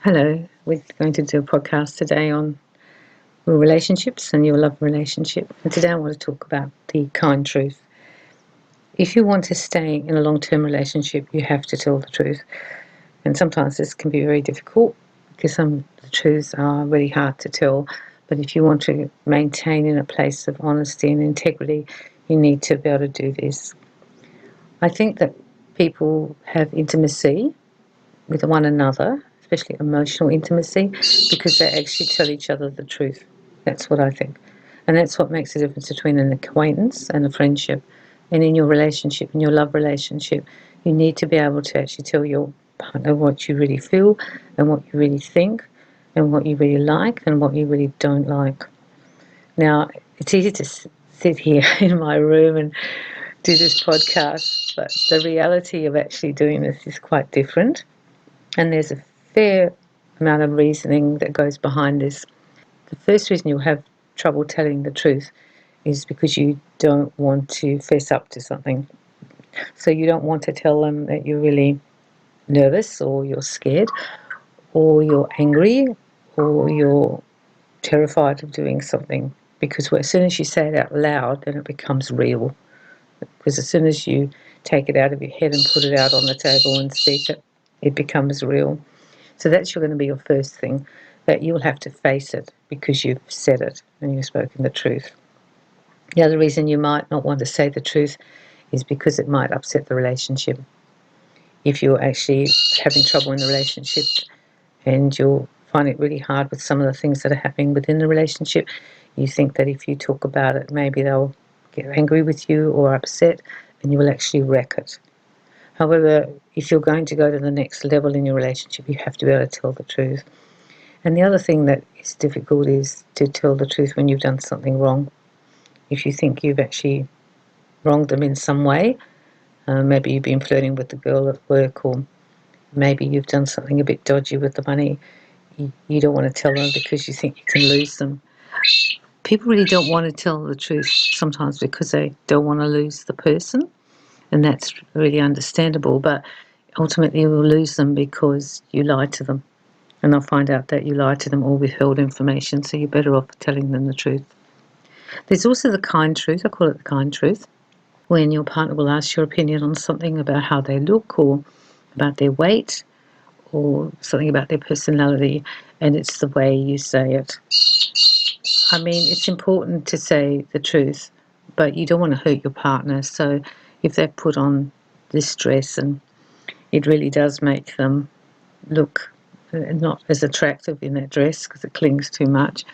Hello, we're going to do a podcast today on real relationships and your love relationship. And today I want to talk about the kind truth. If you want to stay in a long-term relationship, you have to tell the truth. And sometimes this can be very difficult because some of the truths are really hard to tell. But if you want to maintain in a place of honesty and integrity, you need to be able to do this. I think that people have intimacy with one another, especially emotional intimacy, because they actually tell each other the truth. That's what I think. And that's what makes the difference between an acquaintance and a friendship. And in your relationship, in your love relationship, you need to be able to actually tell your partner what you really feel and what you really think and what you really like and what you really don't like. Now, it's easy to sit here in my room and do this podcast, but the reality of actually doing this is quite different. And there's a fair amount of reasoning that goes behind this. The first reason you'll have trouble telling the truth is because you don't want to fess up to something. So you don't want to tell them that you're really nervous or you're scared or you're angry or you're terrified of doing something. Because as soon as you say it out loud, then it becomes real. Because as soon as you take it out of your head and put it out on the table and speak it, it becomes real. So that's going to be your first thing, that you'll have to face it because you've said it and you've spoken the truth. The other reason you might not want to say the truth is because it might upset the relationship. If you're actually having trouble in the relationship and you'll find it really hard with some of the things that are happening within the relationship, you think that if you talk about it, maybe they'll get angry with you or upset and you will actually wreck it. However, if you're going to go to the next level in your relationship, you have to be able to tell the truth. And the other thing that is difficult is to tell the truth when you've done something wrong. If you think you've actually wronged them in some way, maybe you've been flirting with the girl at work, or maybe you've done something a bit dodgy with the money, you don't want to tell them because you think you can lose them. People really don't want to tell the truth sometimes because they don't want to lose the person. And that's really understandable, but ultimately you will lose them because you lied to them. And they'll find out that you lied to them or withheld information, so you're better off telling them the truth. There's also the kind truth, I call it the kind truth, when your partner will ask your opinion on something about how they look or about their weight or something about their personality, and it's the way you say it. I mean, it's important to say the truth, but you don't want to hurt your partner, so if they've put on this dress and it really does make them look not as attractive in that dress because it clings too much,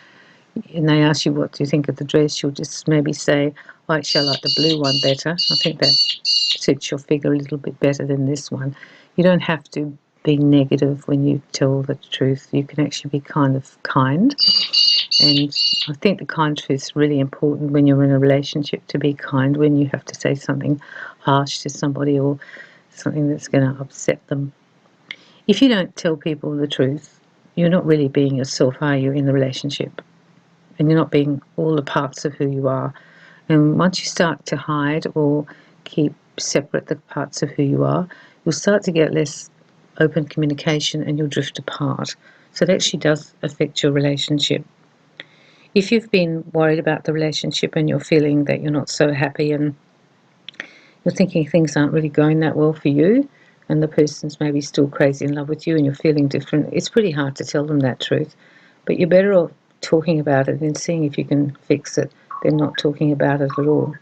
and they ask you what do you think of the dress, you'll just maybe say, oh, actually I like the blue one better. I think that suits your figure a little bit better than this one. You don't have to be negative when you tell the truth. You can actually be kind of kind. And I think the kind truth is really important when you're in a relationship, to be kind when you have to say something harsh to somebody or something that's going to upset them. If you don't tell people the truth, you're not really being yourself, are you, in the relationship? And you're not being all the parts of who you are. And once you start to hide or keep separate the parts of who you are, you'll start to get less open communication and you'll drift apart. So it actually does affect your relationship. If you've been worried about the relationship and you're feeling that you're not so happy and you're thinking things aren't really going that well for you and the person's maybe still crazy in love with you and you're feeling different, it's pretty hard to tell them that truth. But you're better off talking about it and seeing if you can fix it than not talking about it at all.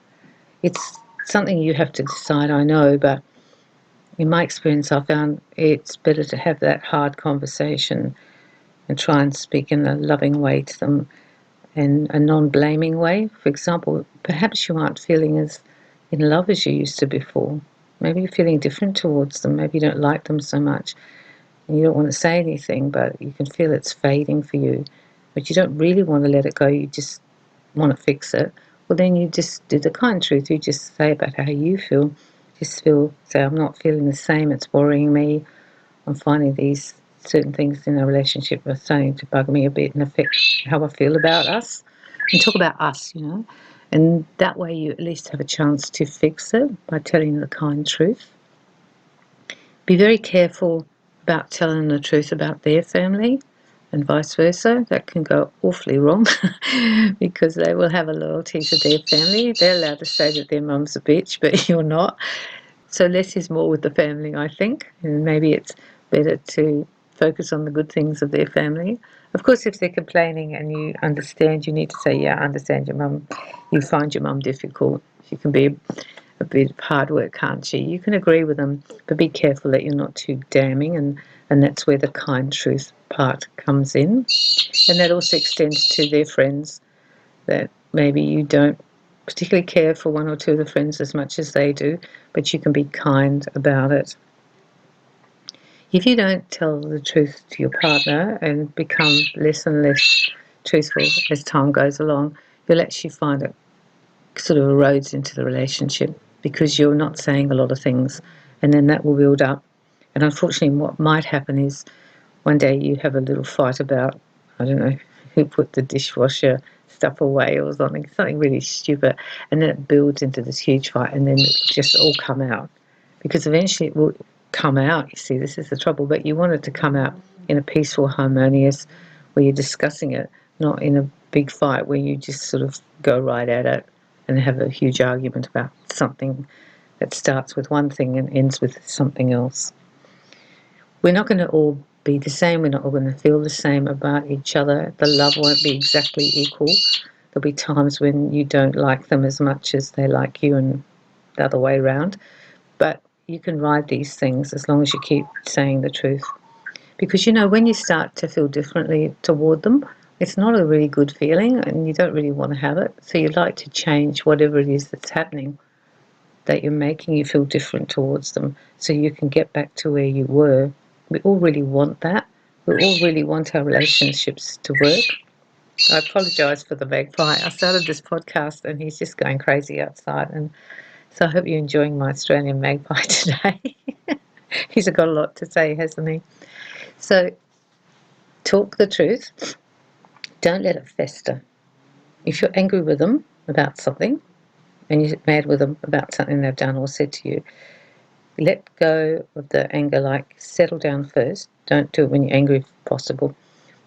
It's something you have to decide, I know, but in my experience I found it's better to have that hard conversation and try and speak in a loving way to them and a non-blaming way. For example, perhaps you aren't feeling as in love as you used to before. Maybe you're feeling different towards them. Maybe you don't like them so much and you don't want to say anything, but you can feel it's fading for you. But you don't really want to let it go. You just want to fix it. Well, then you just do the kind truth. You just say about how you feel. Say, I'm not feeling the same. It's worrying me. I'm finding these certain things in our relationship are starting to bug me a bit and affect how I feel about us. And talk about us, And that way you at least have a chance to fix it by telling the kind truth. Be very careful about telling the truth about their family and vice versa. That can go awfully wrong because they will have a loyalty to their family. They're allowed to say that their mum's a bitch, but you're not. So less is more with the family, I think, and maybe it's better to focus on the good things of their family. Of course, if they're complaining and you understand, you need to say, yeah, I understand your mum. You find your mum difficult. She can be a bit of hard work, can't she? You can agree with them, but be careful that you're not too damning, and that's where the kind truth part comes in. And that also extends to their friends, that maybe you don't particularly care for one or two of the friends as much as they do, but you can be kind about it. If you don't tell the truth to your partner and become less and less truthful as time goes along, you'll actually find it sort of erodes into the relationship because you're not saying a lot of things, and then that will build up. And unfortunately, what might happen is one day you have a little fight about, I don't know, who put the dishwasher stuff away or something really stupid, and then it builds into this huge fight, and then it just all come out. Because eventually it will come out, you see, this is the trouble, but you want it to come out in a peaceful, harmonious, where you're discussing it, not in a big fight where you just sort of go right at it and have a huge argument about something that starts with one thing and ends with something else. We're not going to all be the same. We're not all going to feel the same about each other. The love won't be exactly equal. There'll be times when you don't like them as much as they like you and the other way around. But you can ride these things as long as you keep saying the truth. Because, you know, when you start to feel differently toward them, it's not a really good feeling and you don't really want to have it. So you'd like to change whatever it is that's happening that you're making you feel different towards them so you can get back to where you were. We all really want that. We all really want our relationships to work. I apologise for the magpie. I started this podcast and he's just going crazy outside, and so I hope you're enjoying my Australian magpie today. He's got a lot to say, hasn't he? So talk the truth. Don't let it fester. If you're angry with them about something and you're mad with them about something they've done or said to you, let go of the anger, like settle down first. Don't do it when you're angry if possible.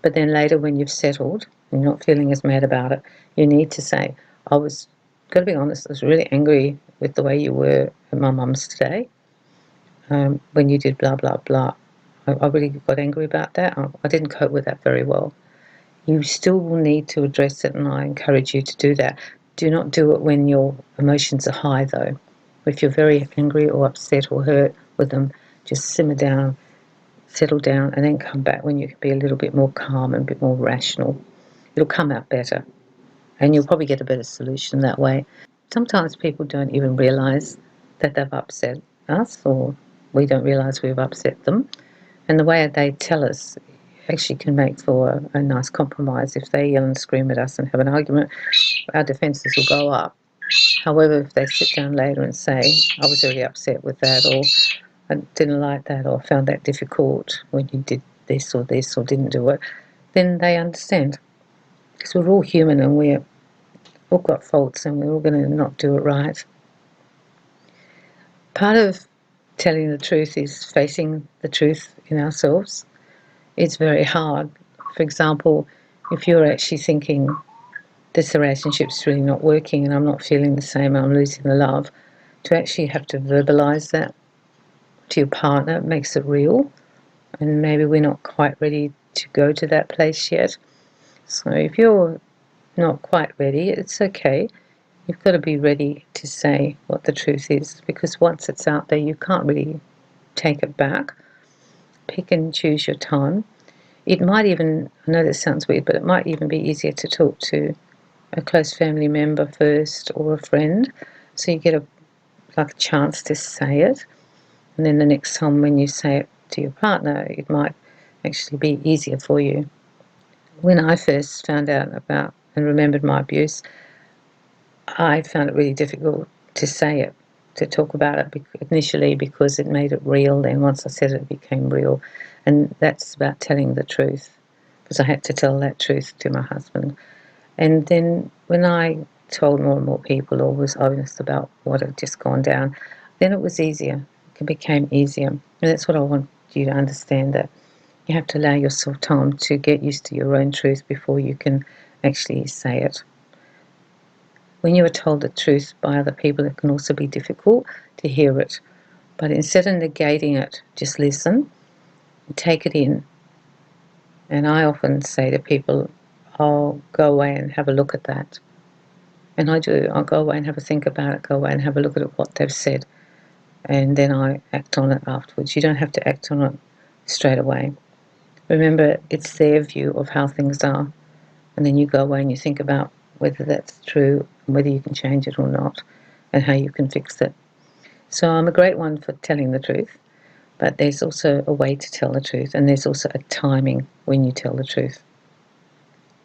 But then later when you've settled and you're not feeling as mad about it, you need to say, got to be honest, I was really angry with the way you were at my mum's today when you did blah, blah, blah. I really got angry about that. I didn't cope with that very well. You still will need to address it, and I encourage you to do that. Do not do it when your emotions are high, though. If you're very angry or upset or hurt with them, just simmer down, settle down, and then come back when you can be a little bit more calm and a bit more rational. It'll come out better, and you'll probably get a better solution that way. Sometimes people don't even realise that they've upset us, or we don't realise we've upset them. And the way they tell us actually can make for a nice compromise. If they yell and scream at us and have an argument, our defences will go up. However, if they sit down later and say, I was really upset with that, or I didn't like that, or found that difficult when you did this or didn't do it, then they understand. Because we're all human and we've all got faults and we're all going to not do it right. Part of telling the truth is facing the truth in ourselves. It's very hard. For example, if you're actually thinking this relationship's really not working and I'm not feeling the same, I'm losing the love, to actually have to verbalise that to your partner makes it real, and maybe we're not quite ready to go to that place yet. So if you're not quite ready, it's okay. You've got to be ready to say what the truth is, because once it's out there, you can't really take it back. Pick and choose your time. It might even, I know this sounds weird, but it might even be easier to talk to a close family member first or a friend, so you get a chance to say it, and then the next time when you say it to your partner, it might actually be easier for you. When I first found out about and remembered my abuse, I found it really difficult to say it, to talk about it initially, because it made it real. Then once I said it, it became real. And that's about telling the truth, because I had to tell that truth to my husband. And then when I told more and more people, or was honest about what had just gone down, then it was easier. It became easier. And that's what I want you to understand that you have to allow yourself time to get used to your own truth before you can actually say it. When you are told the truth by other people, it can also be difficult to hear it. But instead of negating it, just listen, take it in. And I often say to people, I'll go away and have a look at that. And I do. I'll go away and have a think about it, go away and have a look at what they've said. And then I act on it afterwards. You don't have to act on it straight away. Remember, it's their view of how things are. And then you go away and you think about whether that's true, whether you can change it or not, and how you can fix it. So I'm a great one for telling the truth, but there's also a way to tell the truth, and there's also a timing when you tell the truth.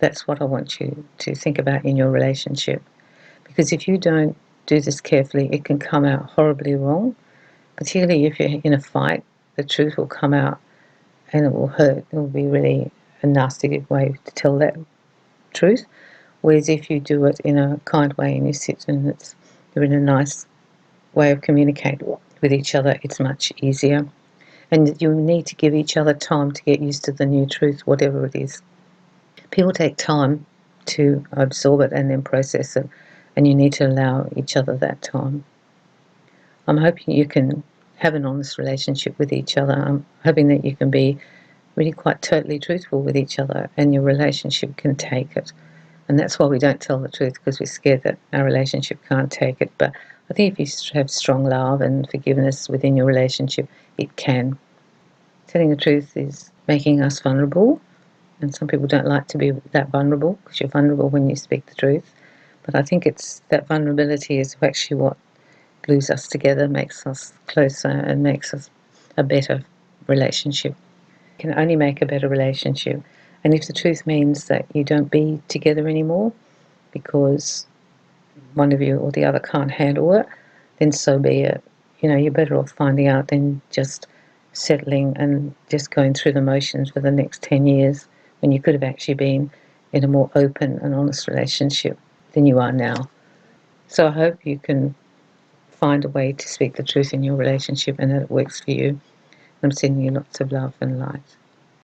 That's what I want you to think about in your relationship. Because if you don't do this carefully, it can come out horribly wrong. Particularly if you're in a fight, the truth will come out and it will hurt. It will be really a nasty way to tell that truth. Whereas if you do it in a kind way and you sit and you're in a nice way of communicating with each other, it's much easier. And you need to give each other time to get used to the new truth, whatever it is. People take time to absorb it and then process it, and you need to allow each other that time. I'm hoping you can have an honest relationship with each other. I'm hoping that you can be really quite totally truthful with each other and your relationship can take it. And that's why we don't tell the truth, because we're scared that our relationship can't take it. But I think if you have strong love and forgiveness within your relationship, it can. Telling the truth is making us vulnerable, and some people don't like to be that vulnerable because you're vulnerable when you speak the truth. But I think it's that vulnerability is actually what glues us together, makes us closer, and makes us a better relationship. You can only make a better relationship. And if the truth means that you don't be together anymore because one of you or the other can't handle it, then so be it. You're better off finding out than just settling and just going through the motions for the next 10 years when you could have actually been in a more open and honest relationship than you are now. So I hope you can find a way to speak the truth in your relationship and that it works for you. I'm sending you lots of love and light.